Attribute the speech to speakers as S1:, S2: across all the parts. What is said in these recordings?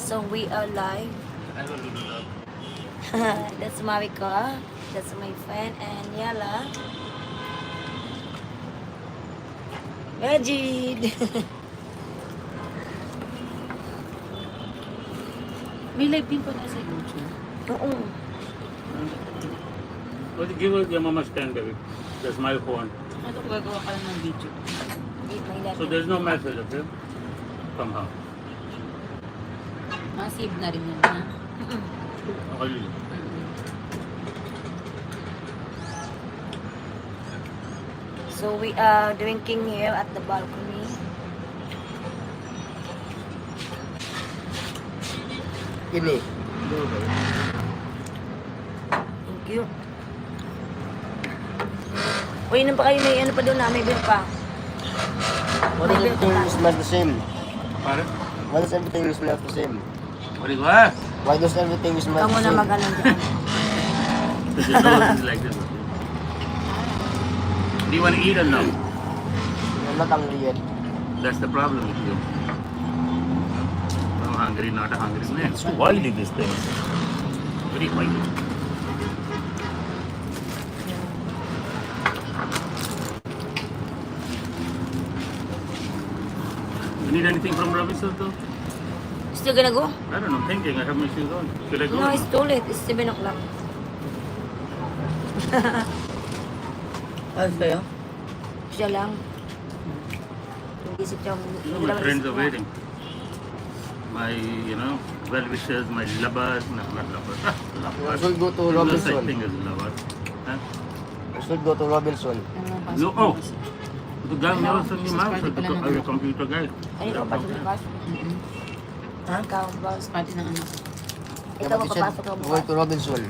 S1: So we are live.
S2: I will do that.
S1: That's Marika. That's my friend and Yala. Majid.
S3: May live din pa na sa YouTube.
S1: Oo.
S2: Well, give us your mama's stand, baby. That's my phone.
S3: Ano kung gagawa ka lang ng video?
S1: May
S2: So there's no message, okay? Somehow.
S3: Save na rin yan, ha?
S2: Okay.
S1: So we are drinking here at the balcony.
S4: Ini.
S1: Thank you. Uy, inom pa kayo, may ano pa doon na, may beer pa.
S4: What if everything smells the same?
S2: Pardon?
S4: Why does everything smell the same?
S2: What is what?
S4: Why does everything smell
S1: Kamu
S4: the
S1: na
S4: same?
S1: mag-ano dyan.
S2: Because your nose is like this. Do you want to eat or no?
S4: I'm not hungry yet.
S2: That's the problem with you. I'm hungry, not a hungry man. It's too oily, this thing. Very oily. You need anything from Robinson though?
S1: Still gonna go?
S2: I don't know, I'm thinking. I have my shoes on. Should I go?
S1: No, it's too late. It's 7 o'clock.
S3: Ayos kayo?
S1: Siya lang. Isip siya.
S2: No, my friends are waiting. My, well-wishers, my lovers, no, not lovers.
S4: We should go to
S2: No such
S4: Robinson.
S2: thing as lovers. Huh?
S4: We should go to Robinson.
S2: No, oh. The guy never sent me mouth, your computer guy.
S1: Ay, ikaw pa bukas.
S3: Ha?
S1: Ikaw bukas.
S3: Party ng anak.
S1: Ikaw
S4: But you
S1: papasok ka
S4: said
S1: bukas.
S4: going to Robinson.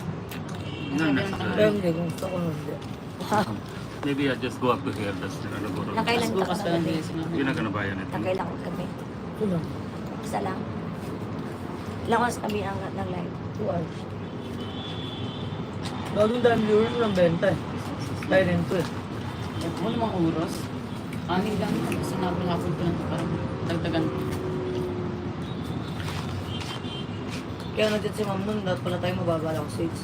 S2: Not necessarily.
S3: hindi. Gusto ko hindi.
S2: Maybe I just go up to here. That's not go to
S1: Nakailan ka
S3: Bukas
S1: ka
S3: pa lang
S1: na
S3: din
S1: gabi?
S3: sinabi.
S2: You're not gonna buy anything.
S1: Nakailan ka gabi? Isa lang. Ilang oras kami ng live?
S5: 2 hours. Bagong dami viewers ng benta eh. Tayo rin to eh.
S3: Wala mga oras. Anin lang. Sinabi nga po ko lang ito parang dagdagan.
S5: Kaya nandyan si ma'am nun, lahat pala tayo mababa lang seats.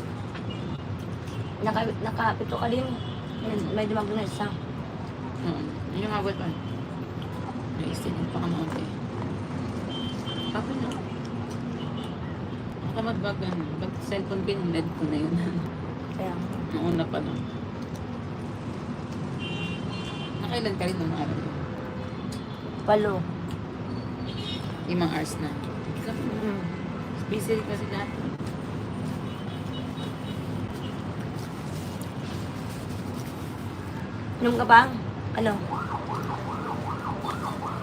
S1: Nakapito ka din. May dumag na isa.
S3: Yun yung abot pa. May isinin pa ka na konti. Kapag na. Nakamadbagan. Pag cellphone ko yung LED ko na yun.
S1: Kaya,
S3: Noong una pa lang. Nakailan ka rin noong araw?
S1: palo.
S3: 5 hours na.
S1: Mm.
S3: Busy rin kasi lahat.
S1: Inom ka ba? Ano?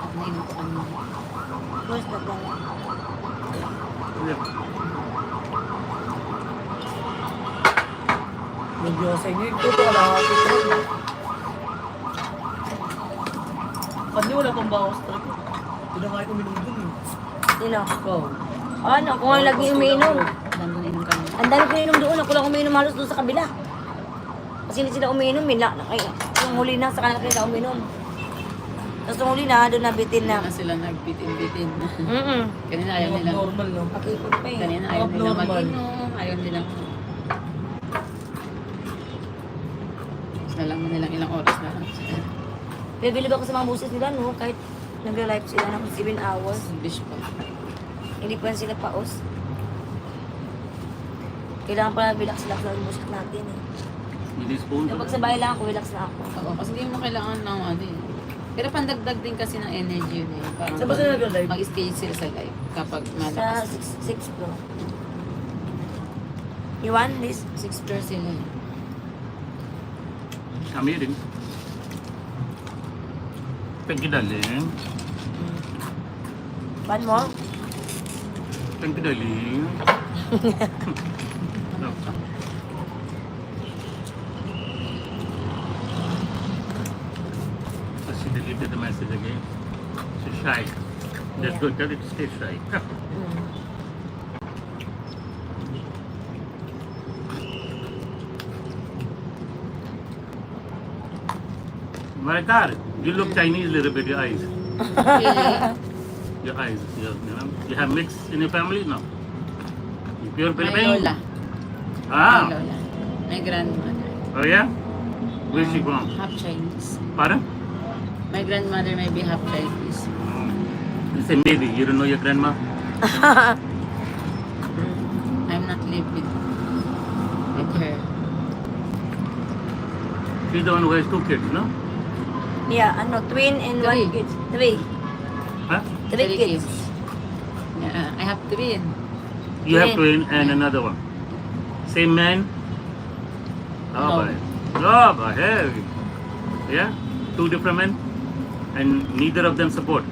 S3: At nainom ko kanina.
S1: Where's that one?
S2: Yeah.
S5: Medyo sa inyo, ito pa wala ka ito. Kanya wala pang bawas talaga. Pinakain ko minum dun eh.
S1: Sino?
S5: Ikaw.
S1: Ano? Kung ano lagi umiinom.
S3: Dami na inom kanina.
S1: Ang dami ko inom doon. Ako lang umiinom halos doon sa kabila. Kasi hindi sila umiinom. Yung huli na sa kanila sila umiinom. Tapos yung huli na, doon nabitin na.
S3: Na sila nagbitin-bitin. Kanina ayaw nila.
S5: Normal no?
S1: Pakipot pa eh.
S3: Kanina ayaw nila
S5: Abnormal.
S3: mag-inom. Ayaw nila. Nalaman nilang ilang oras na.
S1: Pero bilib ako sa mga buses nila, no? Kahit nagla-live sila ng 7 hours.
S3: English pa.
S1: Hindi pa sila paos. Kailangan pala relax lang sa music natin eh.
S2: With this spoon?
S1: Yung pag sa bahay lang ako, relax na ako.
S3: Oo, kasi hindi mo kailangan ng ano eh. Pero pandagdag din kasi ng energy yun eh. Parang
S5: Saan ba sila nag-live?
S3: mag-stage sila sa live kapag
S1: Sa
S3: malakas.
S1: 6 Pro. You want this?
S3: 6 floor sila eh.
S2: I'm eating. Thank you, darling.
S1: One more?
S2: Thank you, darling. No. So she deleted the message again. She's shy. That's
S1: Yeah.
S2: good. Tell it to stay shy.
S1: Mm.
S2: Maricar, you look Chinese a little bit, your eyes.
S3: Really?
S2: your eyes. You know, you have mix in your family, no? You pure
S3: My
S2: Philippine.
S3: lola. My
S2: Ah,
S3: lola. My grandmother.
S2: oh yeah. Where is she from?
S3: Half Chinese.
S2: Pardon?
S3: My grandmother may be half Chinese.
S2: You say maybe. You don't know your grandma?
S3: I'm not living with her.
S2: She's the one who has 2 kids, no?
S1: Yeah, ano, twin and one
S3: Three.
S1: kids. Three.
S2: Huh?
S1: Three kids.
S3: Yeah, I have twin.
S2: You have
S1: Twin.
S2: twin and another one. Same man? Oh,
S3: No.
S2: boy. Oh, boy. Hey. Yeah? 2 different men? And neither of them support.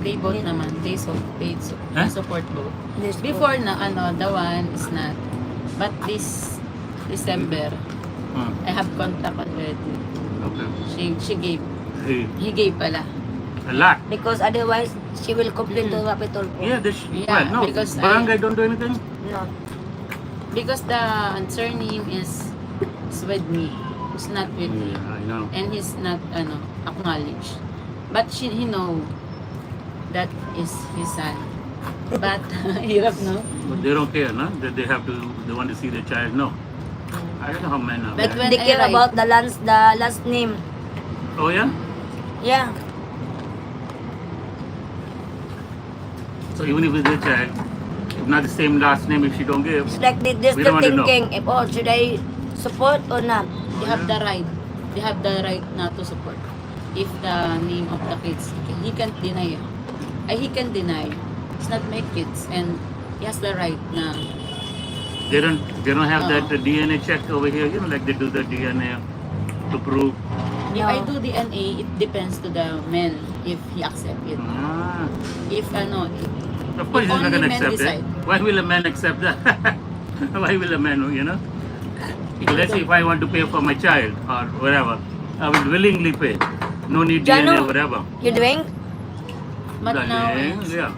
S3: They both
S1: Yeah.
S3: naman. They
S2: Huh?
S3: support both.
S1: This
S3: Before na the one is not. But this December, I have contact already.
S2: Okay.
S3: She gave.
S2: Hey.
S3: He gave pala.
S2: A lot.
S1: Because otherwise, she will complain to Rapitol.
S2: Yeah,
S3: Yeah,
S2: well, no,
S3: because
S2: barangay don't do anything.
S1: No.
S3: Because the surname is with me. It's not with me.
S2: Yeah, I know.
S3: And he's not acknowledged. But he know that is his son. But hirap, no?
S2: But they don't care, no? That they have to, they want to see their child, no. I don't know how men are.
S3: But when
S1: They
S3: I
S1: care
S3: write-
S1: about the last name.
S2: Oh, yeah?
S1: Yeah.
S2: So even if it's their child, if not the same last name, if she don't give,
S1: It's like they're
S2: We
S1: still
S2: don't want to know.
S1: thinking, if, oh, should I support or not?
S3: They have the right. They have the right not to support. If the name of the kids, he can't deny it. He can deny. It's not my kids, and he has the right na.
S2: they don't have that
S3: Oh.
S2: DNA check over here, you know, like they do the DNA to prove.
S3: If
S1: No.
S3: I do DNA, it depends to the man if he accept it.
S2: Ah,
S3: If
S2: of course he's not
S3: only
S2: going to
S3: men
S2: accept
S3: decide.
S2: it. Why will a man accept that? Why will a man, you know? Let's say if I want to pay for my child or whatever, I will willingly pay. No need DNA
S1: Jano.
S2: or whatever.
S1: You drink?
S3: but now
S2: Yeah.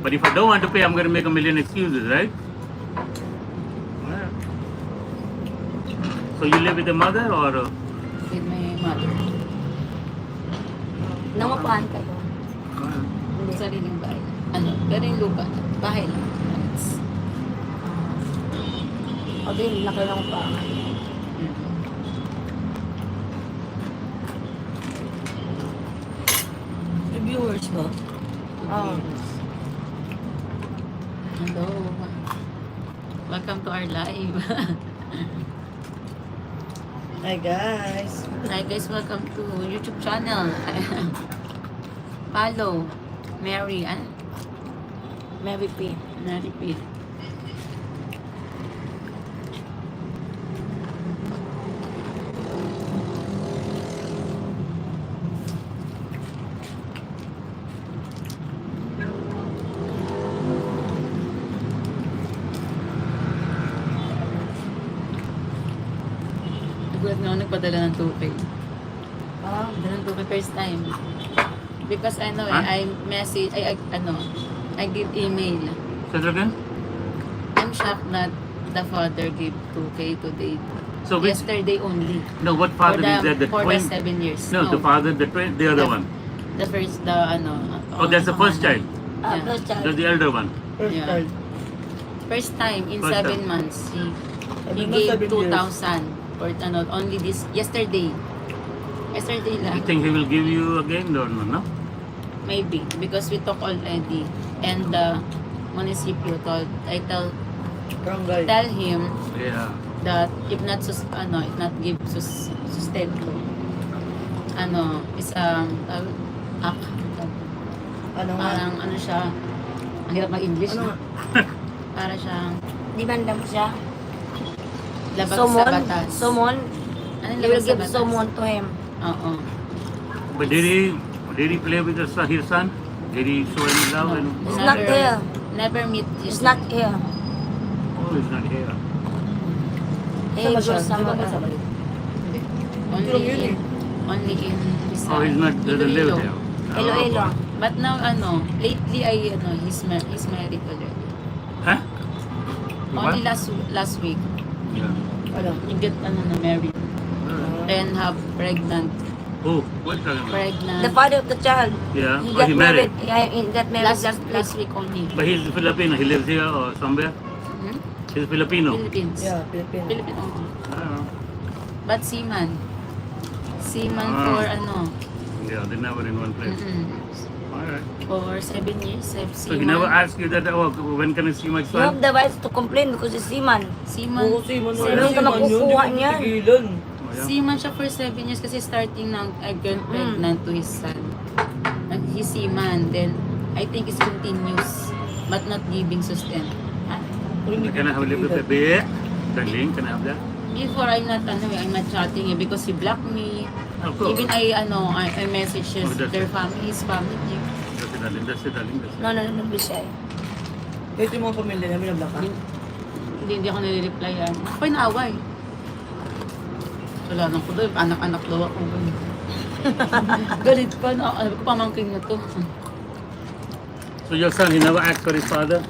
S2: But if I don't want to pay, I'm going to make a million excuses, right? Yeah. So you live with the mother or?
S3: with my mother,
S1: Nangupahan kayo.
S3: hindi sariling bahay. Pero yung lupa, bahay lang. It's,
S1: O din, laki lang pa.
S5: Viewers ba?
S1: Oh.
S3: Hello. Welcome to our live.
S5: Hi guys.
S3: Hi guys, welcome to YouTube channel. Follow Mary and
S1: Mary P.
S3: Mary P. Nagulat nga ako nagpadala ng 2K.
S1: Oh.
S3: Padala ng 2K first time. Because
S2: Huh?
S3: I message, I give email.
S2: Say that again?
S3: I'm shocked that the father gave 2K today.
S2: So which,
S3: Yesterday only.
S2: no, what father is that? The
S3: for
S2: twin?
S3: the 7 years.
S2: No, the father, the twin, the other one.
S3: The first,
S2: Oh, that's the first child.
S3: Yeah.
S1: First child.
S2: That's the elder one.
S5: First
S3: Yeah.
S5: child.
S3: First time in
S2: First
S3: 7
S2: time.
S3: months, he
S5: 7
S3: gave
S5: years.
S3: 2,000 for only this yesterday. Yesterday
S2: You
S3: lang.
S2: think he will give you again or no? No?
S3: Maybe because we talk already and the municipio
S5: Barangay.
S3: tell him
S2: Yeah.
S3: that if not if not give sustento, is
S5: Ano nga?
S3: parang siya, ang hirap mag-English,
S5: Ano
S3: no?
S5: nga?
S3: Para siyang
S1: Di banda mo siya?
S3: labag sa
S1: Summon?
S3: batas.
S1: Summon?
S3: Ano
S1: You will
S3: labag sa
S1: give
S3: batas?
S1: summon to him.
S3: Oo.
S2: But did he play with his son? Did he show any love? And,
S1: He's not here.
S3: Never meet his
S1: He's not here.
S2: oh, he's not here.
S1: He
S5: Sama
S1: goes
S5: siya. Di ba
S1: somewhere
S5: kasama
S1: else.
S5: yun?
S3: only
S5: Tulong yun
S3: in only in his
S2: Oh, he's not doesn't live
S3: Iloilo.
S2: there.
S1: Iloilo.
S3: But now lately he's married already.
S2: Huh?
S3: Only
S2: What?
S3: last week
S2: Yeah.
S5: Ano?
S3: he get na married and have pregnant
S2: Oh, what are you talking about?
S3: Pregnant.
S1: The father of the child.
S2: Yeah.
S1: He
S2: Oh,
S1: got
S2: he married.
S1: Yeah, he got married
S3: Last week only.
S2: But he's Filipino. He lives here or somewhere.
S3: Hmm?
S2: He's Filipino.
S3: Philippines.
S5: Yeah, Philippine.
S3: Philippine only.
S2: Ah,
S3: But seaman. Seaman
S2: Ah.
S3: for ano?
S2: yeah, they're never in one place. Alright.
S3: For 7 years.
S2: So he never asked you that, oh, when can I see my
S1: You have
S2: son?
S1: the rights to complain because he's seaman.
S3: Seaman.
S5: Oo, Simon.
S1: Sino ka makukuha niyan?
S5: Tigilan.
S2: Oh, yeah.
S3: Seaman siya for 7 years kasi starting ng girl pregnant to his son. And he's seaman. Then, I think it's continuous but not giving sustain. Ha?
S2: Can I have a little bit? Darling, can I have that?
S3: Before I'm not chatting because he blocked me.
S2: Of course.
S3: Even I message
S2: Oh, that's
S3: their
S2: it.
S3: family, his family.
S2: That's it, darling. That's it, darling. That's it.
S1: No, don't be shy.
S5: Kahit yung mga pamilya namin na-block ka.
S3: Hindi ako nare-replyan. Ako pa inaaway. Wala nang ko doon. Anak-anak daw ako. Galit pa. Ano ko pamangkin na to.
S2: So your son, he never asked for his father?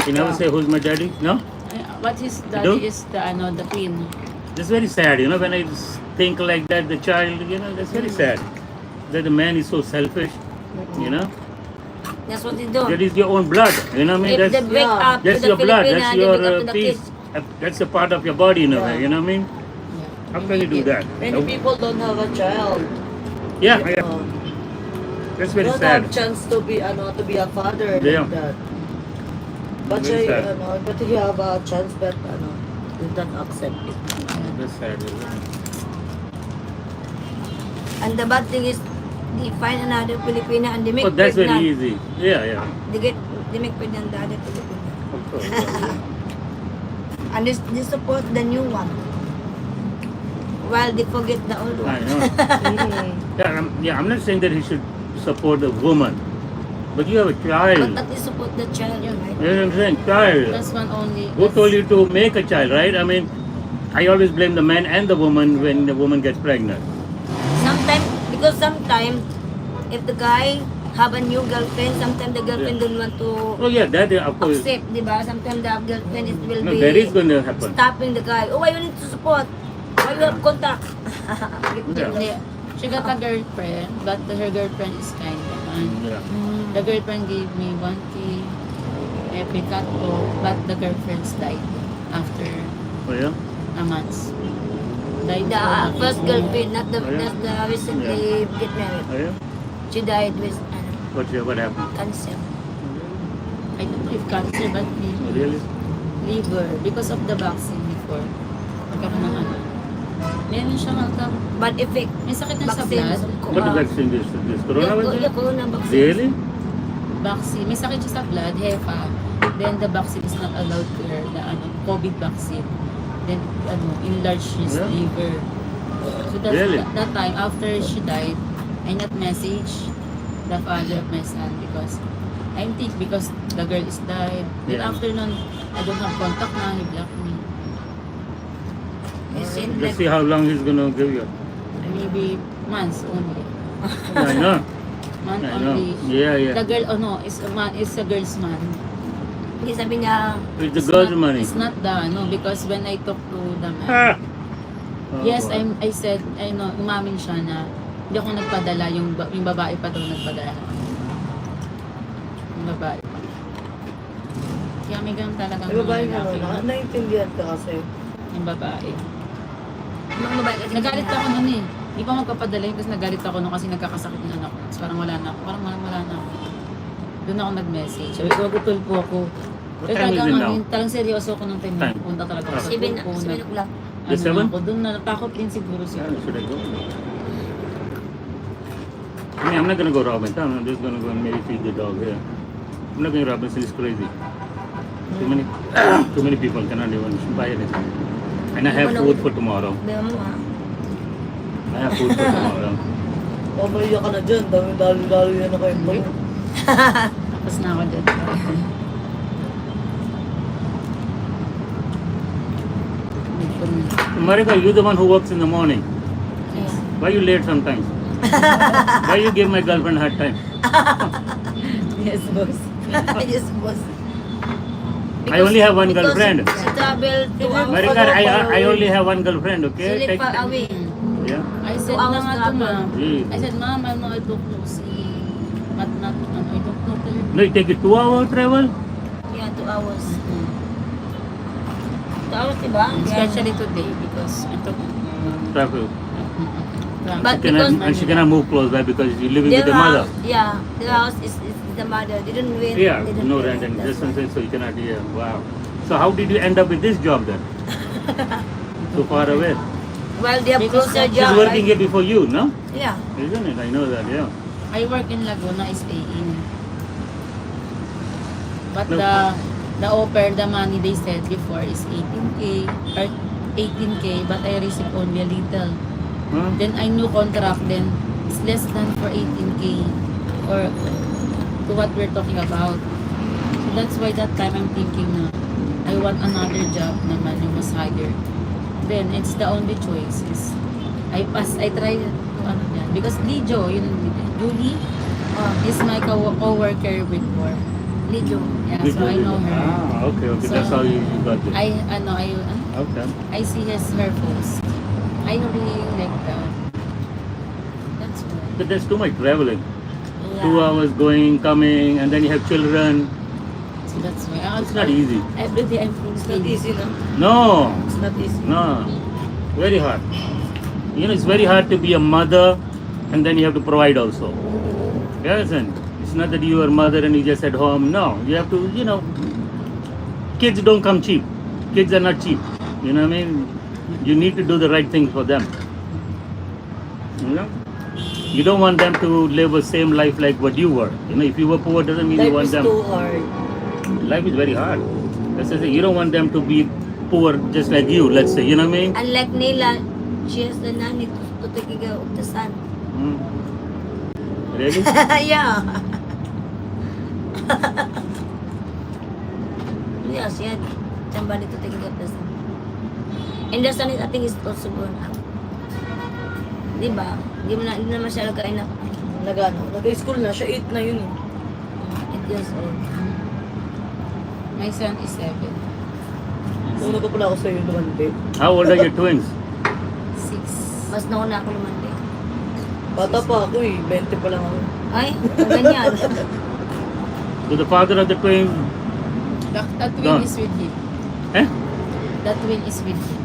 S2: He never say, who's my daddy? No?
S3: But his
S2: do?
S3: daddy is the queen.
S2: That's very sad, you know, when I think like that, the child, you know, that's very sad. That the man is so selfish, you know.
S1: That's what they do.
S2: That is your own blood, you know what I mean?
S1: If they
S2: That's,
S1: break up to
S2: that's
S1: the
S2: your blood,
S1: Filipina,
S2: that's
S1: they
S2: your
S1: break up to the
S2: piece.
S1: kids.
S2: That's a part of your body in a way,
S5: Yeah.
S2: you know what I mean? How can you do that?
S5: Many people don't have a child.
S2: Yeah, yeah. That's very
S5: Don't
S2: sad.
S5: have chance to be a father
S2: Yeah.
S5: like that. But
S2: Very
S5: siya,
S2: sad.
S5: but he have a chance but you don't accept it.
S2: That's sad, isn't it?
S1: And the bad thing is, they find another Filipina and they make
S2: Oh, that's very
S1: pregnant.
S2: easy. Yeah, yeah.
S1: They make pregnant the other Filipina.
S2: Of course. Yeah,
S1: And they support the new one. While they forget the old
S2: I
S1: one.
S2: know. Yeah, I'm not saying that he should support the woman, but you have a child.
S1: But at least support the child, right?
S2: You know what I'm saying? Child.
S3: That's one only.
S2: Who told you to make a child, right? I mean, I always blame the man and the woman when the woman gets pregnant.
S1: Sometimes, if the guy have a new girlfriend, sometimes the girlfriend don't want to
S2: Oh yeah, that of course.
S1: accept, di ba? Sometimes the girlfriend will
S2: No,
S1: be
S2: that is going to happen.
S1: stopping the guy. Oh, why you need to support? Why you have contact?
S2: Yeah.
S3: Hindi. She got a girlfriend, but her girlfriend is kind naman.
S2: Yeah.
S3: The girlfriend gave me 1K every cut-o, but the girlfriend's died after
S2: Oh yeah.
S3: a month. Died
S1: The
S3: for
S1: first girlfriend, not the,
S2: Oh, yeah.
S1: not the recently get married.
S2: Oh yeah.
S1: She died with
S2: What happened?
S1: cancer.
S3: I don't know if cancer, but
S2: Oh, really?
S3: liver. Because of the vaccine before. Nagkaroon ng ano. Meron siya
S1: Bad effect.
S3: may sakit na sa
S1: Vaccine.
S3: blood.
S2: What is vaccine? This corona
S1: The
S2: vaccine?
S1: corona vaccine.
S2: Really?
S3: Vaccine. May sakit siya sa blood, HEPA. Then the vaccine is not allowed to her, the COVID vaccine. Then enlarge his
S2: Yeah.
S3: liver. So that's
S2: Really?
S3: that time after she died, I not message the father of my son because I think because the girl is died. Then
S2: Yeah.
S3: after nun, I don't have contact na, he blocked me.
S1: He said
S2: Let's
S1: like,
S2: see how long he's gonna give you.
S3: Maybe months only.
S2: I know.
S3: Month
S2: I know.
S3: only.
S2: Yeah,
S3: The
S2: yeah.
S3: girl, is a man, is a girl's man.
S1: hindi sabi niya,
S2: It's the
S3: It's
S2: girl's
S3: not,
S2: money.
S3: It's not because when I talk to the man,
S2: Ah! Oh,
S3: yes,
S2: boy.
S3: I said, umamin siya na hindi ako nagpadala, yung babae pa daw nagpadala. Yung babae pa. Kaya may ganun talagang
S5: May babae nga
S3: lalaki.
S5: naintindihan ka kasi.
S3: Yung babae.
S1: mga babae kasi
S3: Nagalit ako nun eh. Hindi pa magpapadala yun kasi nagalit ako nun kasi nagkakasakit ng anak ko. So, parang wala na ako. Parang wala na ako. Doon ako nag-message. Sabi ko, magutulpo ako.
S2: What time is it now?
S3: Talagang seryoso ako nung time na
S2: Time.
S3: punta talaga ako sa
S1: 7
S3: tulpo.
S1: 7 o'clock.
S2: Yes, seven?
S3: Ako doon na natakot din siguro siya.
S2: Yeah, should I go? I mean, I'm not gonna go Robin. I'm just gonna go and maybe feed the dog here. I'm not going to Robinson. It's crazy. Too many people cannot even buy anything. And I have food for tomorrow.
S1: Baya mo ha.
S2: I have food for tomorrow.
S5: Pamaya ka na dyan, dami-dalo yan na kayo.
S3: Tapos na ako dyan.
S2: Marika, you're the one who works in the morning.
S3: Yes.
S2: Why you late sometimes? Why you give my girlfriend hard time?
S3: Yes, boss.
S1: Yes, boss.
S2: I only have one
S1: Because
S2: girlfriend.
S1: She travel to
S2: Marika, I only have one girlfriend,
S1: She
S2: okay?
S1: live
S2: Take
S1: far away.
S2: Yeah.
S3: I said
S1: 2 hours
S3: na nga to,
S1: travel.
S3: ma'am.
S2: Jeez.
S3: I said, ma'am, I don't know see. But not, I don't know to her.
S2: No, you take a 2-hour travel?
S1: Yeah, 2 hours. 2 hours, diba?
S3: Especially today because ito.
S2: Travel.
S1: But
S2: She cannot,
S1: because-
S2: and she cannot move close by because you're living with the mother.
S1: Yeah, the house is the mother. They don't rent.
S2: Yeah,
S1: they don't
S2: no
S1: rent,
S2: rent and
S1: that's why.
S2: distance, so you cannot, yeah, wow. So how did you end up with this job then? So far away.
S1: Well, they have
S3: Because
S1: closer
S3: she's
S2: She's
S1: job.
S2: working
S1: right?
S2: here before you, no?
S1: Yeah.
S2: Isn't it? I know that, yeah.
S3: I work in Laguna, staying. But
S2: No.
S3: the offer, the money they said before is 18K or 18K, but I received only a little.
S2: Huh?
S3: Then I new contract, then it's less than for 18K or to what we're talking about. So that's why that time I'm thinking na I want another job naman yung mas higher. Then it's the only choice is I try to ano yan. Because Lijo, Julie, is my co-worker before.
S1: Lijo.
S3: Yeah, so I know her.
S2: Ah, okay, okay.
S3: So,
S2: That's how you got it.
S3: I
S2: Okay.
S3: see her post. I really like that. That's why.
S2: But there's too much traveling.
S1: Yeah.
S2: 2 hours going, coming, and then you have children.
S3: So that's why.
S2: It's not easy.
S3: Every day I'm
S5: It's not
S3: thinking.
S5: easy, no?
S2: No,
S5: It's not easy.
S2: no. Very hard. You know, it's very hard to be a mother and then you have to provide also. Yes, and it's not that you are mother and you just at home. No, you have to, you know, kids don't come cheap. Kids are not cheap. You know what I mean? You need to do the right thing for them. You know? You don't want them to live the same life like what you were. You know, if you were poor doesn't mean you
S5: Life
S2: want
S5: is
S2: them.
S5: too hard.
S2: Life is very hard. That's the thing. You don't want them to be poor just like you, let's say. You know what I mean?
S1: Unlike Nila, she has the nanny to take care of the son.
S2: Hmm. Really?
S1: Yeah. Yeah, she had somebody to take care of the son. And the son, I think, is also grown up. Diba? Hindi naman siya nagka-enough.
S5: Nag-school na siya, 8 na yun eh.
S1: 8 years old.
S3: My son is 7.
S5: Una pa pala ako sa'yo naman, babe.
S2: How old are your twins?
S3: 6.
S1: Mas nauna ako naman din.
S5: Bata pa ako eh, 20 pa lang ako.
S1: Ay, ganyan.
S2: So the father of the twins,
S3: That twin
S2: Gone.
S3: is with him.
S2: eh?
S3: That twin is with him.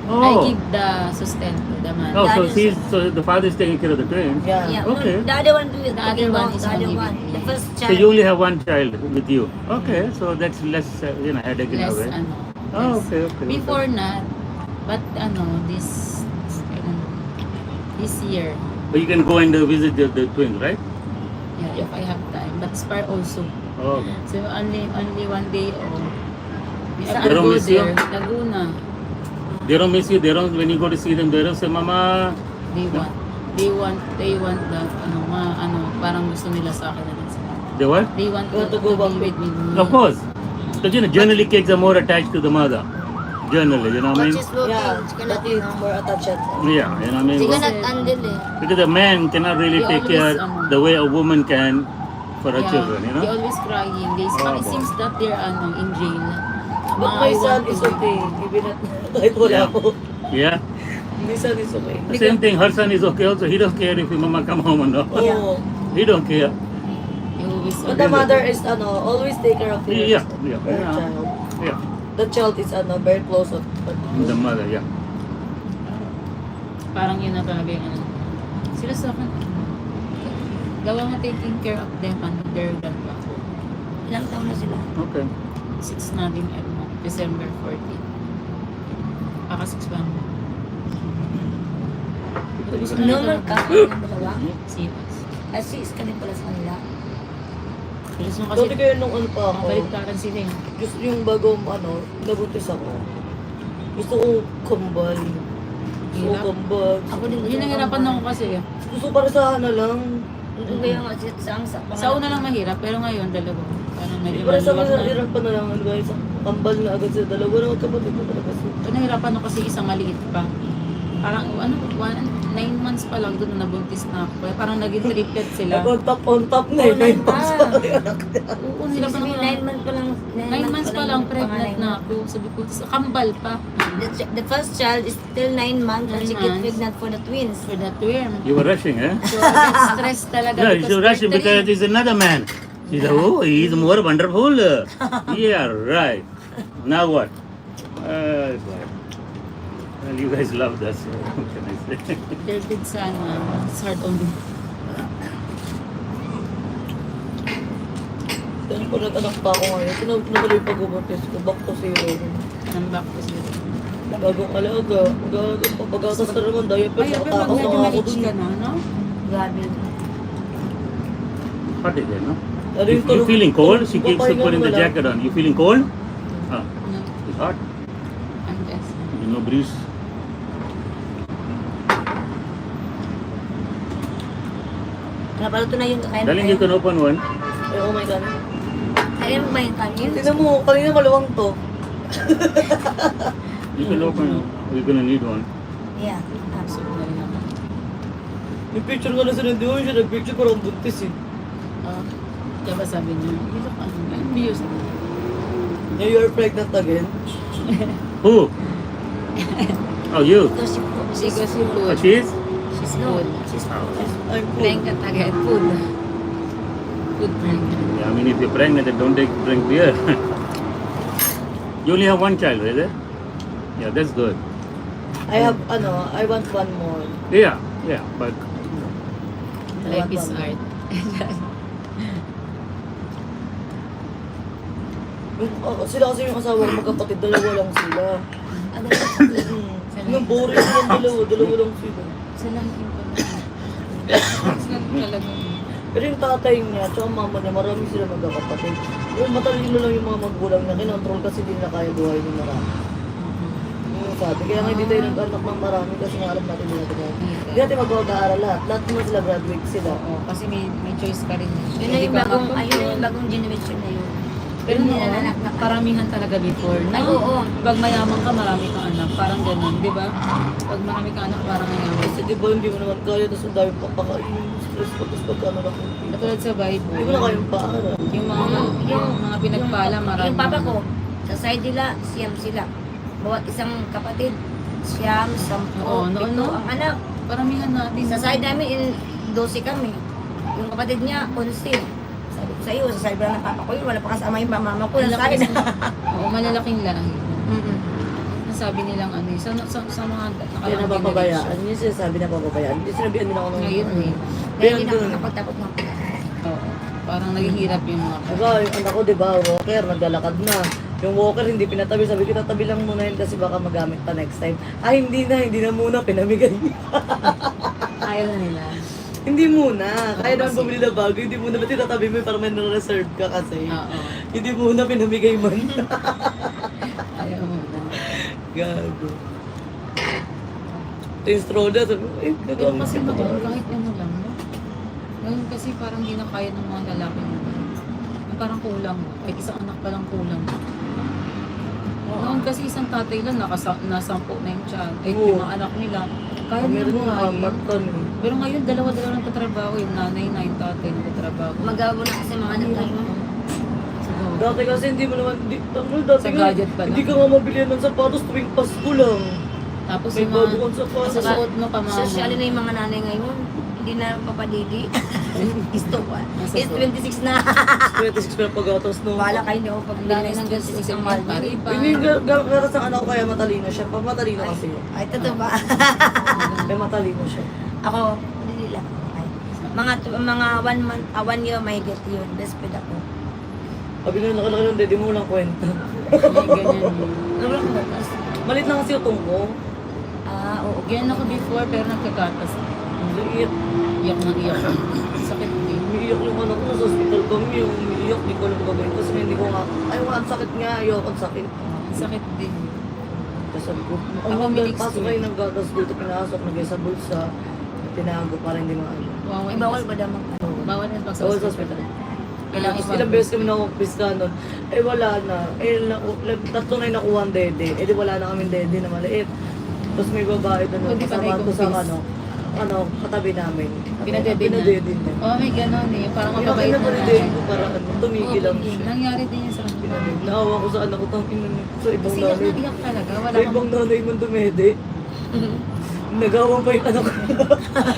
S3: I
S2: Oh.
S3: give the sustento, the man.
S2: Oh, so
S1: That is-
S2: she's so the father is taking care of the twins.
S5: Yeah.
S1: Yeah.
S2: Okay.
S1: The other one, the
S3: other one is
S1: the other
S3: only
S1: one.
S3: with me.
S1: The first
S2: So
S1: child.
S2: you only have one child with you. Okay, so that's less, you know, headache in a
S3: Less,
S2: way.
S3: less.
S2: Oh, okay.
S3: Before not, but this year,
S2: But you can go and visit the twins, right?
S3: yeah, if I have time. But Spar also.
S2: Oh.
S3: So only one day off. We
S1: Saan?
S3: have to
S2: They don't
S3: go
S2: miss you?
S3: there, Laguna.
S2: They don't miss you. They don't, when you go to see them, they don't say, Mama.
S3: They want that, parang gusto nila sa akin na din sila.
S2: They what?
S3: They want
S5: You want
S3: to
S5: to go
S3: be
S5: back
S3: with me.
S2: Of course. Because, you know, generally kids are more attached to the mother. Generally, you know what I
S1: But
S2: mean?
S1: she's working.
S5: Yeah,
S1: She
S5: that
S1: cannot,
S5: is more attached.
S2: Yeah, you know what I mean?
S1: she cannot handle it.
S2: Because a man cannot really
S3: They
S2: take care
S3: always,
S2: the way a woman can for her
S3: Yeah,
S2: children, you
S3: they
S2: know?
S3: always crying.
S2: Oh,
S3: It
S2: boy.
S3: seems that they're in jail.
S5: But
S3: Ma,
S5: my
S3: I
S5: son
S3: want
S5: is
S3: to-
S5: okay. Even at kahit wala
S2: Yeah.
S5: ako.
S2: Yeah.
S5: My son is okay.
S2: The same thing, her son is okay also. He don't care if your mama come home or not.
S5: Oo.
S2: He don't care.
S3: They always
S5: But the mother is always take care of her
S2: Yeah,
S5: her
S2: yeah.
S5: child.
S2: Yeah.
S5: The child is very close of
S2: The mother, yeah.
S3: Parang yun na talaga yung sila sa akin, gawa nga taking care of them, their grandpa.
S1: Ilang taon na sila?
S2: Okay.
S3: 6 na din, December 14. Aka 6 pa.
S1: Normal ka? Ang dalawa?
S3: Serious.
S1: Kasi is ka din pala sa kanila.
S3: Serious mo
S5: Dati
S3: kasi,
S5: kayo nung ano pa ako,
S3: mabaliktaran sila eh.
S5: gusto yung bago nabuntis ako. Gusto ko kambal. Gusto ko
S3: Hirap.
S5: kambal.
S1: Ako din.
S3: Yun nahirapan ako kasi.
S5: Gusto para sa lang.
S1: Ito kaya nga sa
S3: Sa una lang mahirap, pero ngayon dalawa. Parang medyo
S5: Para sa
S3: maluwag
S5: mga
S3: na.
S5: hirap pa na lang. Guys, kambal na agad sa dalawa. Wala kapatid na talaga sila.
S3: Ito nahirapan ako kasi isang maliit pa. Parang 9 months pa lang doon nabuntis na ako. Kaya parang naging triplet sila.
S5: On top na eh.
S1: Oo,
S5: 9
S1: 9
S5: months
S1: pa.
S5: pa lang yung anak niya.
S3: Oo,
S1: Ibig
S3: nila pa
S1: sabihin, 9 months pa lang.
S3: 9 months pa lang pregnant na ako. Sabi ko, kambal pa.
S1: The first child is still 9 months and
S3: 9
S1: she get
S3: months.
S1: pregnant for the twins.
S3: For that term.
S2: You were rushing, eh?
S3: So, I get stressed talaga.
S2: Yeah, you should rush him because
S3: they're
S2: he's another man. She said, oh, he's more wonderful. Yeah, right. Now what? Well, you guys love that, so what can I say?
S3: big sana. It's hard on me.
S5: Kaya pag nag-anak pa ako ngayon, tinuloy pag-ubuntis ko, back to zero.
S3: I'm back to zero.
S5: Bagong alaga, pag-atas na naman, dahil pa
S3: Ay, pero
S5: nakatakot
S3: medyo
S5: na ako
S3: ma-age
S5: dun.
S3: ka na, no?
S1: Grabe.
S2: Hot is it, no?
S5: Lalo
S2: You,
S5: yung
S2: you
S5: tulog-
S2: feeling cold? She keeps
S5: papahinga
S2: putting
S5: mo
S2: the
S5: lang.
S2: jacket on. You feeling cold? Oh,
S3: No,
S2: it's hot.
S3: I'm just...
S2: You know, breeze.
S1: Napaluto na yung kakain.
S2: Darling, you can open one.
S5: Ay, oh my God.
S1: Kaya mo ba yung kanin?
S5: Tignan mo, kanina maluwang to.
S2: You can open. We're gonna need one.
S1: Yeah.
S3: Absorb na rin ako.
S5: Yung picture nga na sinunduan siya, nag-picture parang buntis eh.
S3: Kaya ba sabi niya, you look amused.
S5: Now you're pregnant again.
S2: Who? Oh, you.
S1: Because
S3: She goes to
S2: Oh,
S3: food.
S2: cheese?
S3: She's
S1: No.
S3: food.
S1: She's
S5: I'm cool.
S3: Blanket again. Food. Food blanket.
S2: Yeah, I mean, if you're pregnant, then don't drink beer. You only have one child, is it? Yeah, that's good.
S5: I want one more.
S2: Yeah, yeah, but
S3: Life is art.
S5: Sila kasi yung asawa ko magkapatid, dalawa lang sila.
S1: Ano?
S5: Nung boring silang dalawa lang sila.
S3: Sila lang yung Sila talaga.
S5: Pero yung tatay niya, tsaka mama niya, marami sila magkakapatid. Yung matalino lang yung mga magulang niya, kinontrol kasi hindi na kaya buhay ng marami. Yung sabi, kaya nga hindi tayo nag-anak ng marami kasi nga alam natin nila ito. Hindi natin mag-aaral lahat. Lahat naman sila graduate sila.
S3: Oo, kasi may choice ka rin.
S1: Yun na yung bagong, ayun na yung bagong generation na yun.
S3: Pero
S1: Hindi
S3: noon,
S1: na anak na
S3: paramihan talaga before.
S1: Ay, oo.
S3: Pag mayaman ka, marami kang anak. Parang ganun, di ba? Pag marami kang anak, parang mayaman.
S5: Kasi di ba hindi mo naman kaya, tapos ang dami pang pakainin, stress pa, tapos pagkano lang.
S3: Katulad sa Bible.
S5: Hindi mo na kayang paaral.
S3: Yung mga pinagpala, marami.
S1: Yung papa ko, sa side nila, siyam sila. Bawat isang kapatid, siyam, 10,
S3: Oo, noon,
S1: 7
S3: no?
S1: ang anak.
S3: Paramihan natin.
S1: Sa side namin, 12 kami. Yung kapatid niya, 11. Sabi ko sa iyo, sa side ng papa ko yun, wala pa kasama yung mama ko. Sa side.
S3: Oo, malalaking lahi.
S1: Mm-mm.
S3: Nasabi nilang ano, sa mga
S5: Hindi
S3: nakalaang
S5: na papabayaan. Yung sinasabi na papabayaan. Hindi sinabihan din ako ng
S3: Ngayon eh.
S1: Kaya hindi
S5: Pero
S1: na
S5: dun,
S1: nakapagtapos ng
S3: Oo. Parang naghihirap yung mga
S5: diba, yung anak ko, diba, walker, naglalakad na. Yung walker, hindi pinatabi. Sabi ko, tatabi lang muna yun kasi baka magamit pa next time. Ay, hindi na muna, pinamigay niya.
S3: ayaw na nila.
S5: Hindi muna. Kaya naman
S3: kasi-
S5: bumili na bago. Hindi muna, ba't itatabi mo para may na-reserve ka kasi.
S3: Oo.
S5: Hindi muna, pinamigay mo na.
S3: Ayaw mo na.
S5: Gago. Ito yung straw na. Sabi ko,
S3: Pero
S5: gagamit
S3: kasi
S5: ko
S3: noon,
S5: pa.
S3: kahit ano lang, no? Ngayon kasi parang di na kaya ng mga lalaki mo. Parang kulang. Kahit isang anak pa lang kulang. Noon kasi isang tatay lang, nasampo na yung child. Eh,
S5: Oo.
S3: yung mga anak nila, kaya
S5: Meron
S3: nila
S5: nga,
S3: buhayin.
S5: apat kami.
S3: Pero ngayon, dalawa-dalawa lang katrabaho. Yung nanay na yung tatay na katrabaho.
S1: Magawa na kasi mga anak tayo.
S3: Siguro.
S5: Dati kasi hindi mo naman, dati
S3: Sa
S5: nga,
S3: gadget pa lang.
S5: hindi ka nga mabilihan ng sapatos tuwing Pasko lang.
S3: Tapos
S5: May
S3: yung
S5: bago
S3: mga
S5: kang sapatos.
S3: susuot mo pa mga
S1: Social na yung mga nanay ngayon. Hindi na papadidi. Isto pa. It's 26 na.
S5: 26 pa pag-atos no.
S1: Bahala kayo niyo pag
S3: Ang dami
S1: bilis
S3: ng
S1: 26
S3: ganito
S1: ang
S3: sa
S1: mahal.
S3: paripa.
S5: Hindi, garas ng anak ko kaya matalino siya. Pag matalino kasi.
S1: Ay, totoo ba?
S5: Kaya matalino siya.
S1: Ako, hindi lang. Ay, mga 1 month, 1 year may get yun. Desped ako.
S5: Sabi na nakalaki ng dede mo walang kwenta.
S3: Ganyan.
S1: Sobrang batas.
S5: Malit na kasi yung tungko.
S1: Ah, oo.
S3: Ganyan ako before pero nagkagatas.
S5: Ang liit.
S3: Iyak na iyak. Sakit din.
S5: Umiiyak yung anak ko. Nasa hospital kami. Yung umiiyak. Di ko alam gagawin. Kasi hindi ko nga. Ay, ang sakit nga. Ayoko ang sakit.
S3: Ang sakit din.
S5: Kasi sabi ko,
S3: Ako
S5: ang
S3: may
S5: pasok kayo ng gatas dito. Pinasok. Nagay sa bulsa. Tinago para hindi maano.
S3: Wow,
S1: Ay, bawal ba damang
S3: Bawal na pag sa
S5: Bawal sa
S3: hospital.
S5: hospital.
S3: Kailangan
S5: Tapos
S3: iba.
S5: ilang beses kami nakumpis ka nun. Eh wala na. Eh tatlo na yung nakuha ang dede. Eh di wala na kaming dede na maliit. Tapos may babae doon.
S3: Hindi pa
S5: Kasama ko sa
S3: naikumpis.
S5: ano. katabi namin.
S3: Pinadede na.
S5: Pinadede niya.
S3: Oh, may ganon eh. Parang
S5: Kaya
S3: mababait na
S5: pinadede ko para tumigil lang
S3: Oo,
S5: siya.
S3: nangyari din yun sa akin.
S5: Pinadede. Naawa ko sa anak ko tang ina niya. Sa ibang
S3: Kasi
S5: nanay.
S3: iyak talaga. Wala
S5: Sa ibang
S3: kang...
S5: nanay mong dumede. Nagawan pa yung anak ko.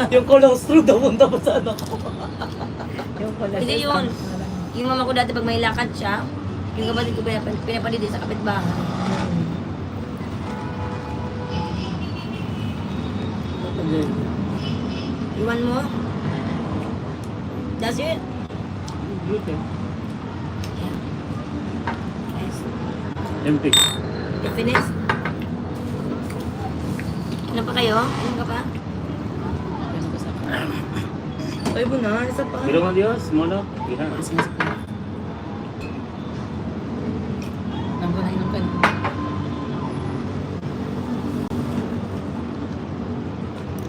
S5: Yung colostrum daw punta pa sa anak ko.
S3: Yung pala.
S1: Kasi yun, yung mama ko dati pag may lakad siya, yung kapatid ko pinapalidi sa kapitbahay. Iwan mo? That's it?
S2: Okay.
S1: Yeah. Nice.
S2: Empty.
S1: You finished? Ano pa kayo? Ano ka pa?
S3: Ganun ko sa akin.
S5: Ay mo na, isa pa.
S2: You don't want yours? Smaller? Yeah.
S3: Nanggo na inom ka.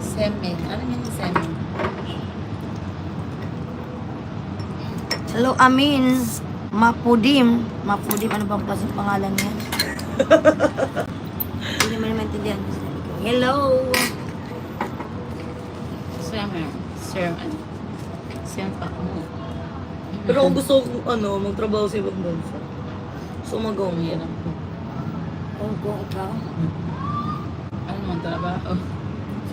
S3: Semen. Ano yun yung semen?
S1: Hello, Amin. Mapudim. Mapudim, ano bang klaseng pangalan niya? Hindi naman maintindihan ko sinabi ko. Hello!
S3: Semen. Semen. Semen pa.
S5: Pero kung gusto ko magtrabaho sa ibang bansa. Sumagaw mo.
S3: Yan ang
S1: Kung ikaw.
S3: ano naman trabaho.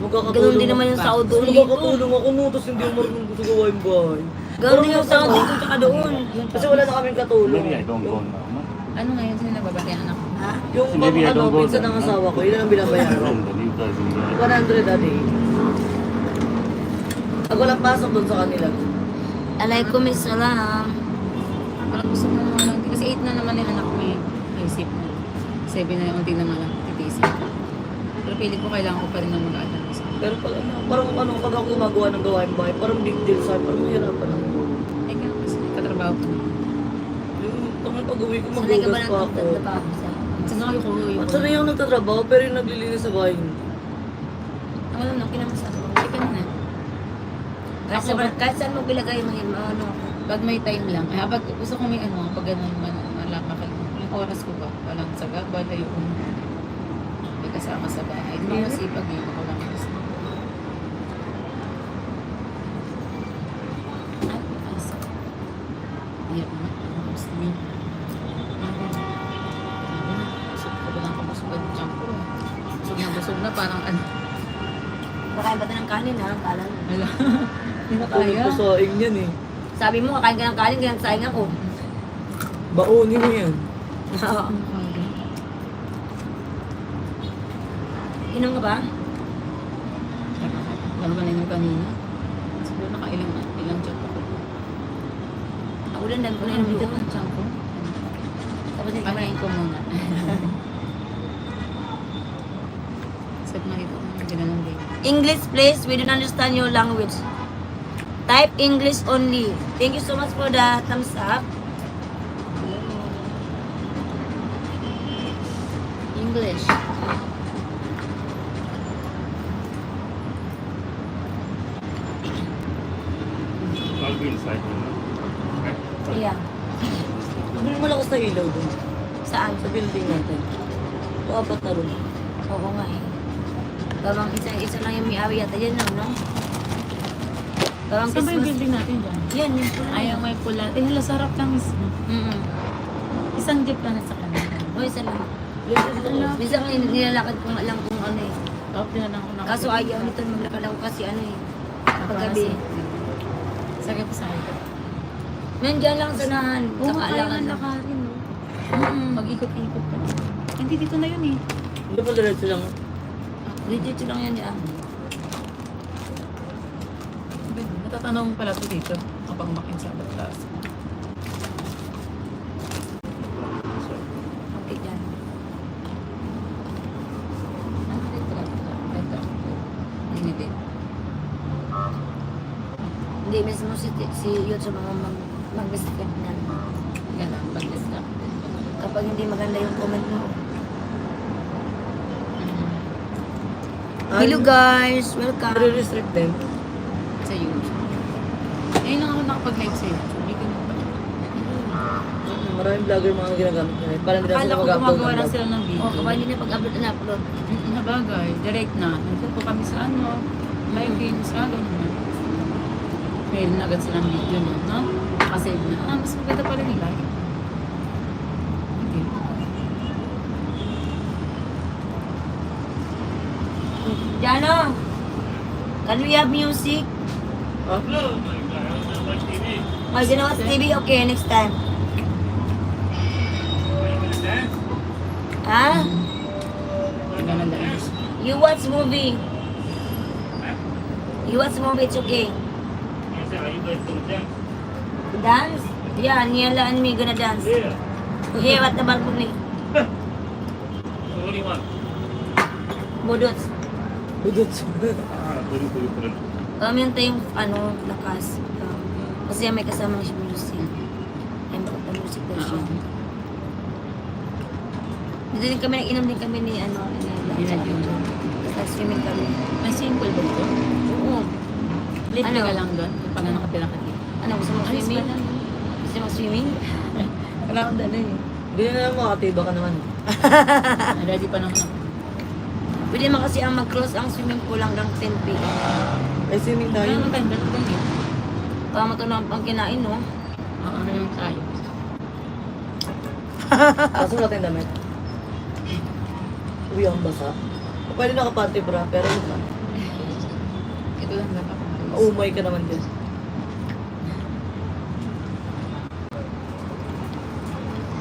S1: Ganun din naman yung sahod doon dito.
S5: Magkakatulong ako no, tapos hindi ako marunong gusto gawain bahay.
S1: Ganun din yung sahod dito tsaka doon.
S5: Kasi wala na kaming katulong.
S2: Maybe I don't go now.
S3: Ano ngayon sino nagbabati ang anak ko?
S1: Ha?
S5: Yung
S2: So maybe I don't go
S5: pinsan
S2: there,
S5: ng
S2: no?
S5: asawa ko, yun ang binabayaran.
S2: From the new guys in there.
S5: 100 a day. Pag walang pasok doon sa kanila.
S1: Alaykum salam.
S3: Parang gusto mo naman lang. Kasi 8 na naman yung anak ko eh. Naisip mo. 7 na yung unti na nga lang titisip. Pero pilit ko kailangan ko pa rin na mag-aaral.
S5: Pero parang pag ako gumagawa ng gawain bahay, parang big deal sa akin, parang mahirapan ako.
S3: Eh kaya kasi katrabaho ko.
S5: Yung pag-uwi ko,
S1: Sanay ka ba
S5: maghugas
S1: ng
S5: pa ako.
S1: trabaho sa?
S3: Kasi nga ko
S5: At sanay ako nagtatrabaho, pero yung naglilinis sa bahay, hindi.
S1: Ang alam na, kinamasa ko.
S3: Ay kanina.
S1: Kahit saan mo bilagay mga ano.
S3: Pag may time lang. Ay, pag gusto ko may ano, pag gano'n malapakal. Yung oras ko ba? Walang saga, bala yung may kasama sa bahay. Hindi mo masipag yun. Ako lang gusto. Ay, asa. Iyak na. Ang gusto mo. Busog ko ba lang kabusog ang tiyan ko. Busog na parang ano.
S1: Kakain ba tayo ng kanin ha? Kalan.
S3: Wala. Hindi na
S5: Tulad
S3: kaya.
S5: ko sa aing yan eh.
S1: Sabi mo, kakain ka ng kanin, kaya nagsaing ako.
S5: Baonin mo yan.
S1: Inom ka ba?
S3: Ano ba na yung kanina? Siguro ilang chat ako.
S1: Ako din, dami ko na inom
S3: Dito
S1: dito.
S3: ang chat ko.
S1: Tapos hindi ka
S3: Panayin ko muna. Set na dito. Hindi na lang din.
S1: English please, we don't understand your language. Type English only. Thank you so much for the thumbs up.
S3: English.
S2: I'll be inside. Okay.
S1: Yeah.
S5: Sabi malakas na ilaw dun.
S1: Saan?
S5: Sa building natin. Apat na room.
S1: Oo nga eh. Parang isa lang yung may-ari yata yan, no? Parang
S3: Saan ba yung
S1: Christmas.
S3: building natin dyan?
S1: Yan, yung pula.
S3: Ayaw may pula. Eh, hala, sarap lang. Isang jeep lang na sa kanila.
S1: O, isa lang. Minsan nga nilalakad ko nga lang kung ano eh.
S3: Top na lang ako na.
S1: Kaso ayaw nito, maglakad ako kasi ano eh. Paggabi.
S3: Sagay pa sa akin.
S1: Nandiyan lang sa nahan.
S3: Oo,
S1: Saka
S3: kaya
S1: lang
S3: nga
S1: ano.
S3: lakarin. Mag-ikot-ikot pa. Hindi dito na yun eh.
S5: Hindi pa diretso lang.
S1: Dito lang yan yan.
S3: Natatanong pala to dito kapag makin sa batas.
S1: Okay dyan.
S3: Ano dito? Ito. Hindi din.
S1: Hindi, mismo si Yun sa mga mag-mistake na.
S3: Ganun, pag-discount.
S1: Kapag hindi maganda yung comment mo. Hello guys! Welcome!
S5: Re-restrict din.
S3: Sa YouTube. Ngayon lang ako nakapag-live sa YouTube. Hindi ko na
S5: Maraming vlogger mga ginagamit nila. Parang hindi na
S3: Akala
S5: sila
S3: ko
S5: mag-upload
S3: gumagawa
S5: ng
S3: lang
S5: vlog.
S3: sila ng video.
S1: O, kapag hindi na pag-upload na upload.
S3: Nabagay, direct na. Nandito po kami sa ano. Live games, ganun naman. Meron agad silang video nun, no? Nakasave na. Mas maganda pala yung live. Okay.
S1: Jano, can we have music?
S5: Ha?
S1: May ginawa sa TV? Okay, next time. Ha?
S3: Ganun lang.
S1: You watch movie. You watch movie, it's okay. Dance? Yeah, Niala and me gonna dance. Yeah, what about me?
S2: What do you want?
S1: Budots.
S5: Budot.
S1: Yun tayo yung ano, lakas. Kasi may kasama siya music. Ay, maganda music daw siya. Dito din kami, nag-inom din kami ni ano, ni Nela. Tapos swimming kami.
S3: May simple ba ito?
S1: Oo.
S3: Lift
S1: Ano?
S3: ka lang doon. Kung paano nakatira ka dito.
S1: Ano, gusto mo
S3: Ayos
S1: swimming?
S3: ba lang?
S1: Gusto mo swimming? Wala akong dala eh.
S5: Hindi na naman makatiba ka naman.
S3: Ready pa naman ako.
S1: Pwede naman kasi ang mag-close ang swimming pool hanggang 10 p.m.
S5: Ay, swimming tayo.
S3: Ano tayo? Ganun lang yun.
S1: Para matulong ang kinain, no?
S3: Oo, ano yung tayo?
S5: Kaso natin damit. Uy, ang basa. Pwede nakapanty bra, pero yun ka.
S3: Ito lang dapat.
S5: Umay ka naman din.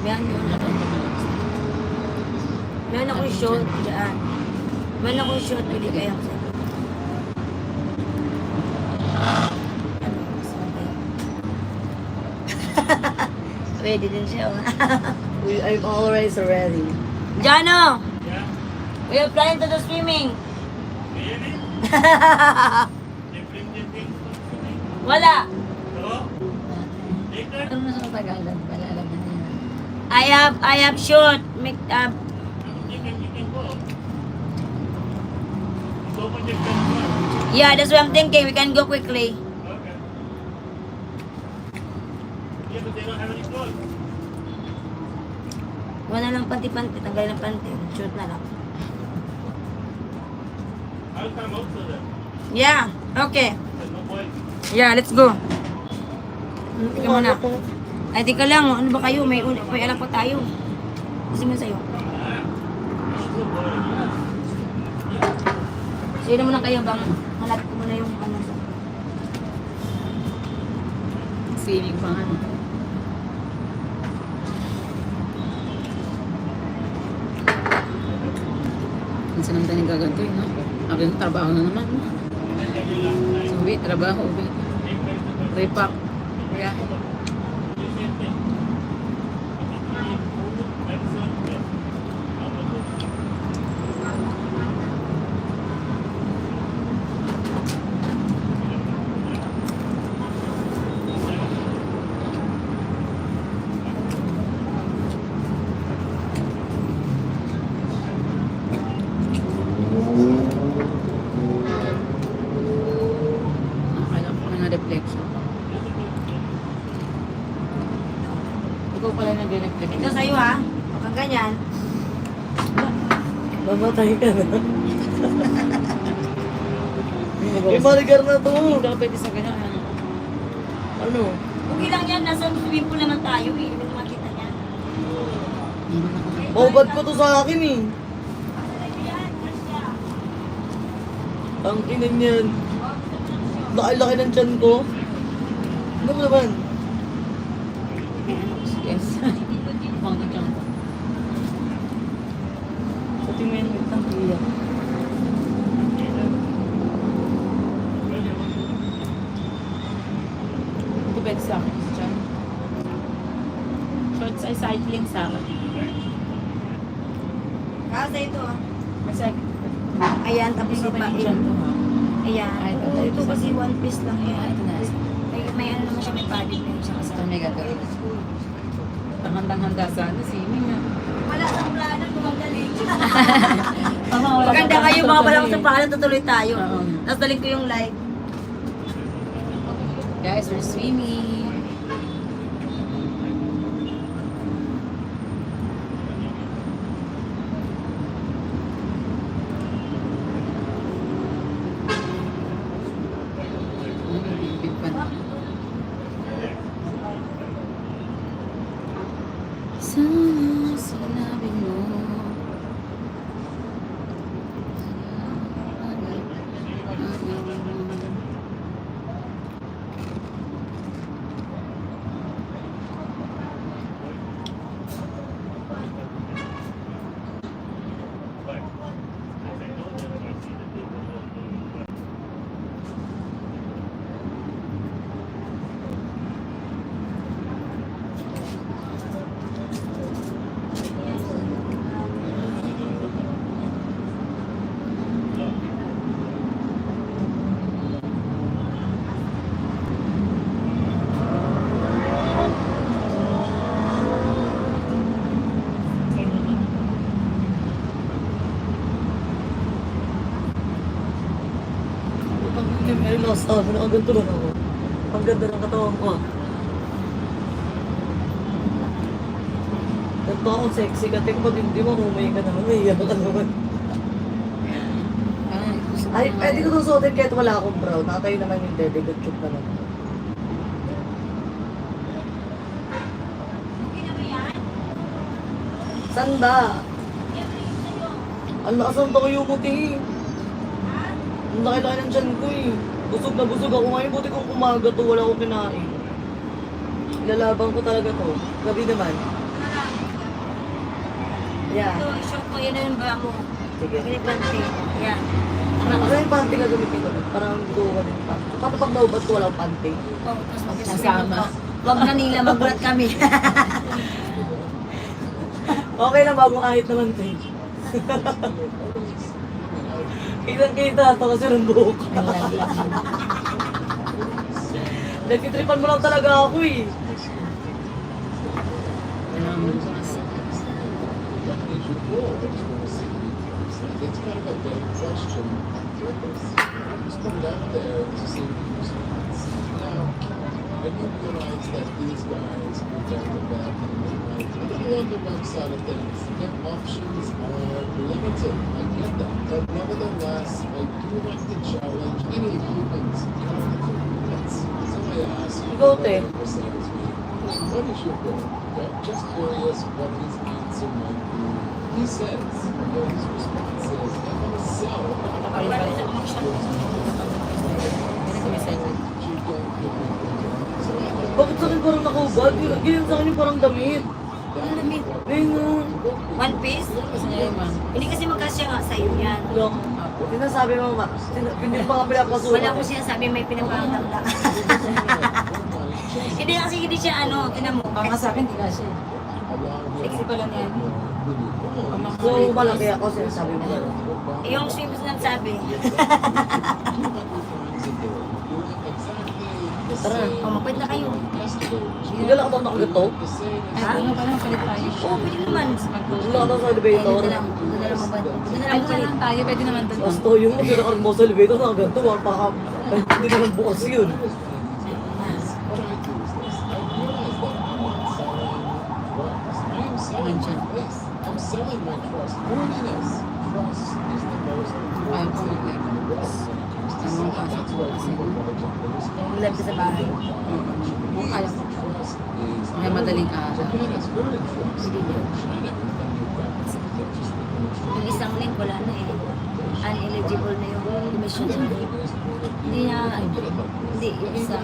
S1: Meron yun. Meron akong shot dyan. Meron akong shot, pwede kayang sa ano, saan tayo? Ready din siya.
S5: Uy, I'm always ready.
S1: Jano! We are planning to do swimming. Wala.
S3: Ano na sa Tagalan? Wala alam na niya.
S1: I have shot. Make yeah, that's what I'm thinking. We can go quickly. Wala lang panty-panty. Tanggalin ang panty. Shoot na lang. Yeah. Okay. Yeah, let's go. Tika muna. Ay, tika lang. Ano ba kayo? May alam pa tayo. Kasi mo sa'yo. Sino muna kayo bang hanapin ko muna yung ano.
S3: Swimming pa nga. Minsan ang tanig gaganto yun, no? Ako yung trabaho na naman, no? Subi, trabaho, ubi. Repack. Yeah. Akala ko may na-reflection. Ikaw pala nag-reflect.
S1: Ito sa'yo ha. Huwag kang ganyan.
S5: Mamatay ka na. May marigar na to.
S3: Hindi daw pwede sa ganyan. Ano?
S5: Ano?
S1: Okay lang yan. Nasa swimming pool naman tayo eh. Hindi naman kita niyan.
S5: Maubad ko to sa akin eh. Ang inan yan. Laki-laki ng tiyan ko. Ano mo naman?
S3: Yes. Mga dyan.
S5: Sa tingin mo itang iya.
S3: Ito pwede sa akin. Dyan. Shorts ay cycling sa akin.
S1: Kasi ito ah.
S3: Kasi
S1: Ayan, tapos
S3: hindi
S1: iba.
S3: pa yung dyan to, ha?
S1: Ayan.
S3: Ay, ito,
S1: Ito kasi one piece lang
S3: Ah,
S1: yan.
S3: ito na.
S1: May ano naman siya, may padding na yun siya
S3: Ito
S1: kasama.
S3: may gagawin. Tanghandang-handa sana si Ming.
S1: Wala nang plano kung magaling.
S3: Tama, wala
S1: Maganda
S3: pa
S1: kayo
S3: plano
S1: mga pala
S3: tuloy.
S1: sa paalam, tutuloy tayo.
S3: Oo.
S1: Tapos daling ko yung live.
S3: Guys, we're swimming. Sa sinabi mo.
S5: Ay, nasabi na ganito lang ako. Ang ganda ng katawan ko. Ganito akong sexy ka. Tek, pag hindi mo, humay ka naman. Naiyak ka naman. Ay, pwede ko itong suotin kahit wala akong brow. Nakatayo naman yung dede. Good chuk naman. Saan ba? Ang lakas ng tayo mo, ti. Ang laki-laki ng tiyan ko eh. Busog na busog ako ngayon. Buti kong umaga to, wala akong kinain. Ilalabang ko talaga to. Gabi naman. Yeah.
S1: Ito, i-short mo, yan na yung bra mo.
S5: Sige.
S1: Pinipante. Yan.
S5: Ano yung panty ka gamitin ko? Parang hindi ko din panty. Paano pag naubat ko walang panty?
S1: Oh, tapos
S3: Kasama.
S1: Huwag na nila, magulat kami.
S5: Okay lang, bagong ahit naman to eh. Kitang-kita ito kasi ng buhok. Nagtitripan mo lang talaga ako eh.
S6: It's kind of a big question on purpose. Just put it out there to see who's wins. Now, I do realize that these guys have done the bad thing in life. I think on the web side of things, their options are limited. I get that. But nevertheless, I do like to challenge any humans confidence. So I ask you,
S5: Go, Te.
S6: what is your goal? Okay? Just curious what his answer might be. He says, his response is, I'm going to sell.
S5: Bakit sa akin parang nakahubad? Ganyan sa akin yung parang damit.
S1: Ano damit?
S5: Ganyan.
S1: One piece? Hindi kasi magkasya nga sa iyo yan.
S5: Yung, sinasabi mo, hindi pa nga pinapasukan.
S1: Wala ko siya sabi may pinapanganda. Hindi kasi hindi siya ano, tinan mo.
S3: Baka sa akin, di ka siya. Sexy pala niyan.
S5: So, malaki ako, sinasabi mo.
S1: Yung swims lang sabi.
S5: Tara,
S1: O, mapwede na kayo.
S5: hindi ka lang ako nakagato.
S3: Ay, ano pa lang, palit tayo.
S1: Oo, pwede naman.
S5: Wala ka sa
S1: Ay,
S5: elevator.
S1: doon na lang. Doon na lang mabad. Doon na lang
S3: Palit na
S1: palit.
S3: lang tayo, pwede naman doon.
S5: Basta yung pinakaroon mo sa elevator, nakaganto. Baka hindi naman bukas yun.
S6: I'm selling my trust. Worthiness. Trust is the most
S3: Ayaw
S6: important
S3: ko
S6: thing
S3: mag-like.
S6: in the world.
S3: Ano ka sa
S6: That's why people want to jump in this car.
S1: Live ka sa bahay.
S3: Kung kaya ko.
S6: Trust is
S3: Ay, madaling araw.
S6: Japan has very trust. China everything you've got. They're just
S1: Yung isang link, wala na eh. Uneligible na yung emission niya. Hindi na, hindi. Yung isang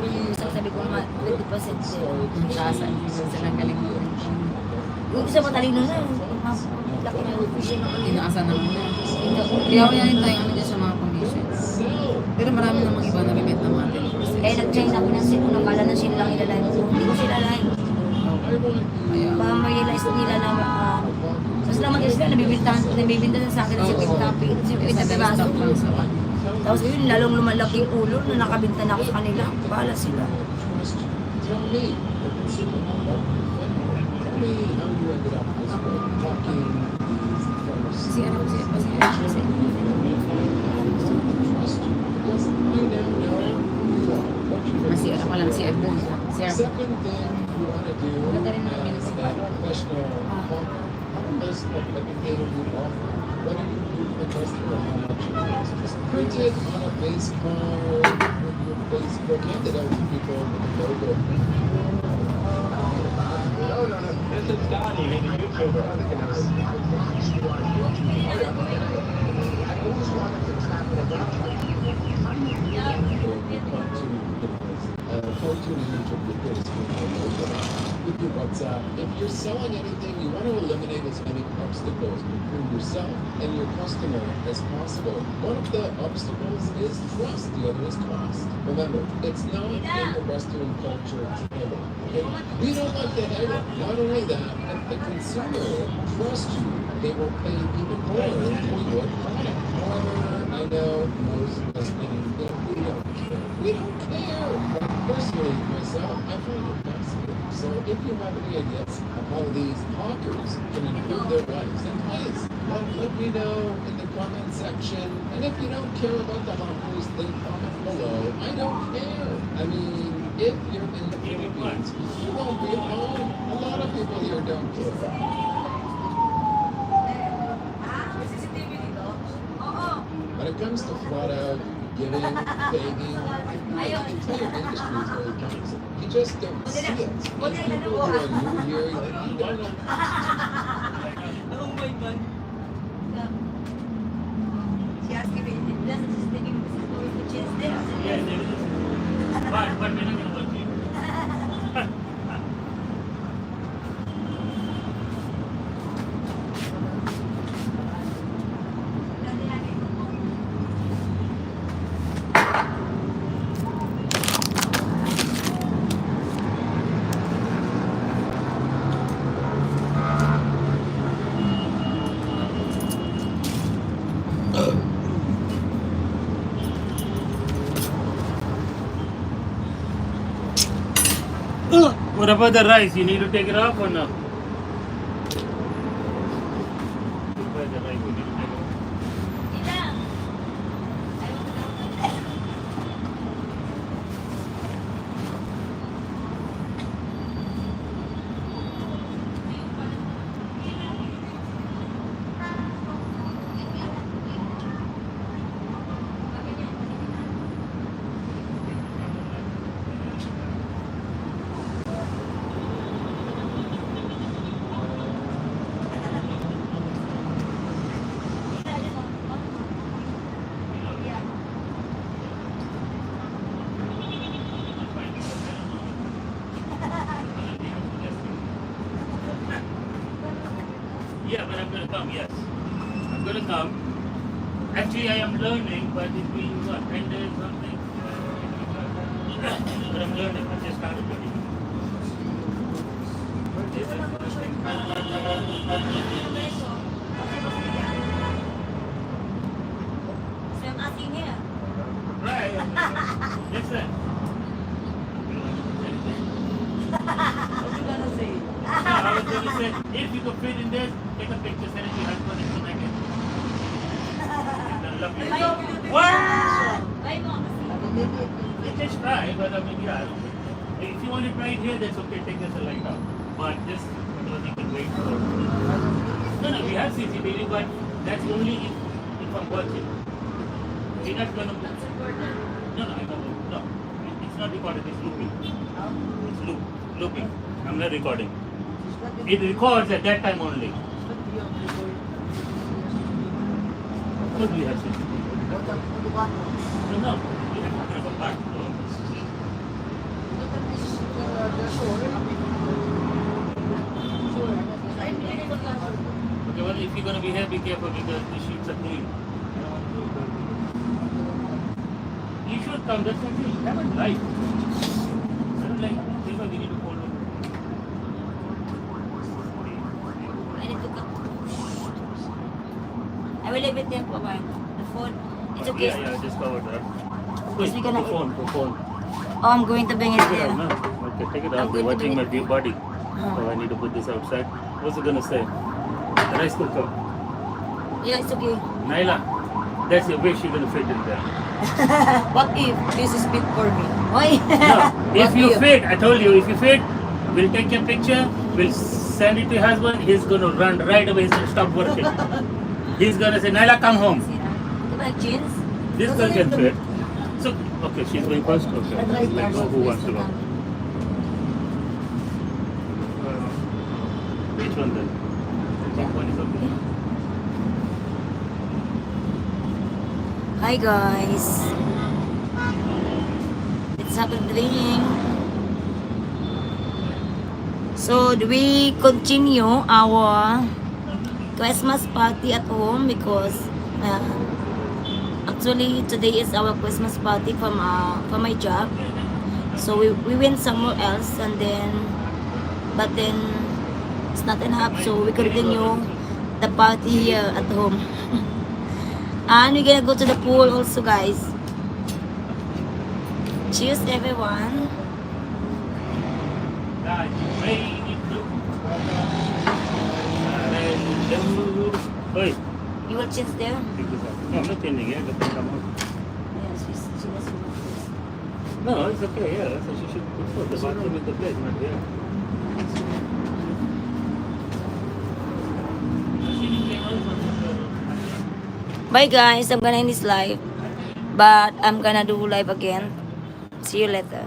S1: sabi ko nga, 20% eh.
S3: Ang tasan, sila galing mo.
S1: Yung isa matalino na. Laki na yung vision ng kanina.
S3: Tinaasan naman na. Hindi ako yan tayo ano dyan sa mga commissions. Pero marami namang iba na limit ng mga 10%.
S1: Kaya nag-join ako ng sino, nakala na sila lang ilalive ko. Hindi ko sila live.
S3: Kaya,
S1: Ma-realize nila na tapos naman sila, nabibintahan sa akin si Pita Piraso.
S3: stock lang sa one.
S1: Tapos yun, lalong lumalaki yung ulo na nakabinta na ako sa kanila. Bahala sila.
S6: Tell me, the consumer model. Tell me how you ended up this way, talking these first.
S3: Kasi ano kasi, kasi
S6: Trust you. Because I now know you are what you
S3: Mas si ako lang si Edmund. Si Arp.
S6: Second thing you want to do
S3: Maganda rin naman
S6: as that professional how does what educator you offer? What do you do for customer? How much it is? Just print it on a base card with your Facebook. Hand it out to people with a logo.
S7: This is Donnie, the YouTuber.
S6: But if you're selling anything, you want to eliminate as many obstacles between yourself and your customer as possible. One of the obstacles is trust, the other is cost. Remember, it's not in the Western culture table. We don't like to have it. Not only that, if the consumer trusts you, they will pay even more for your product. However, I know most listening, we don't care. We don't care. Personally, myself, I find it fascinating. So if you have any ideas of how these hawkers can improve their lives, then please let me know in the comment section. And if you don't care about the hawkers, then comment below. I don't care. I mean, if you're in the Philippines, you won't be alone. A lot of people here don't care. When it comes to flat out giving, begging, the entire industry is very toxic. You just don't see it. And people who are new here, you don't know.
S5: Oh my God.
S1: She asked if it doesn't just take him to chest there.
S2: Yes, there is. But when I'm going to work What about the rice? You need to take it off or no? What about the rice? You need to take it off. Yeah, but I'm gonna come, yes. I'm gonna come. Actually, I am learning, but it's been what, 10 days something? But I'm learning, I just started learning. This is the first thing.
S1: So I'm asking here.
S2: Right. Listen.
S5: What you gonna say?
S2: I was gonna say, if you could fit in this, take a picture, send it to your husband and connect it. And then lovely. What?
S1: Ay mo.
S2: Just try, but I mean, yeah. If you want it right here, that's okay. Take this light out. But this, because you can wait for. No, we have CCTV, but that's only if I'm watching. We're not gonna. No, I know. No, it's not recorded. It's looping. It's looping. I'm not recording. It records at that time only. Could we have CCTV? No. We have to have a part. Okay, well, if you're gonna be here, be careful because the sheets are clean. You should come. That's what you have a life. I don't like. Silva, we need to hold on.
S1: I need to come. I will leave it there for a while. The phone. It's okay.
S2: Yeah, just cover that.
S1: Yes, we can-
S2: For phone.
S1: Oh, I'm going to bring it
S2: Take it
S1: there.
S2: out, no? Okay, take it
S1: I'm
S2: out.
S1: going
S2: You're
S1: to
S2: watching
S1: bring
S2: my
S1: it.
S2: dear body. So I need to put this outside. What's it gonna say? The rice cooker.
S1: Yeah, it's okay.
S2: Naila, that's your wish you're gonna fit in there.
S5: What if this is fit for me?
S1: Oy.
S2: No, if
S5: What
S2: you
S5: if?
S2: fit, I told you, if you fit, we'll take your picture, we'll send it to your husband, he's gonna run right away, he's gonna stop working. He's gonna say, Naila, come home.
S1: My jeans.
S2: This girl can fit. So, okay, she's going first? Okay, let's go. Who wants to go? Which one then? Which one is okay?
S1: Hi guys. It's happening. So do we continue our Christmas party at home because actually today is our Christmas party from my job. So we went somewhere else and then but then it's not enough, so we continue the party here at home. And we're gonna go to the pool also, guys. Cheers everyone.
S2: Oi,
S1: You will change there?
S2: take this out. No, I'm not changing it. Let them come out.
S1: Yes, she doesn't want this.
S2: No, it's okay. Yeah, so she should put food. The bathroom is the place, not there.
S1: Bye guys, I'm gonna end this live. But I'm gonna do live again. See you later.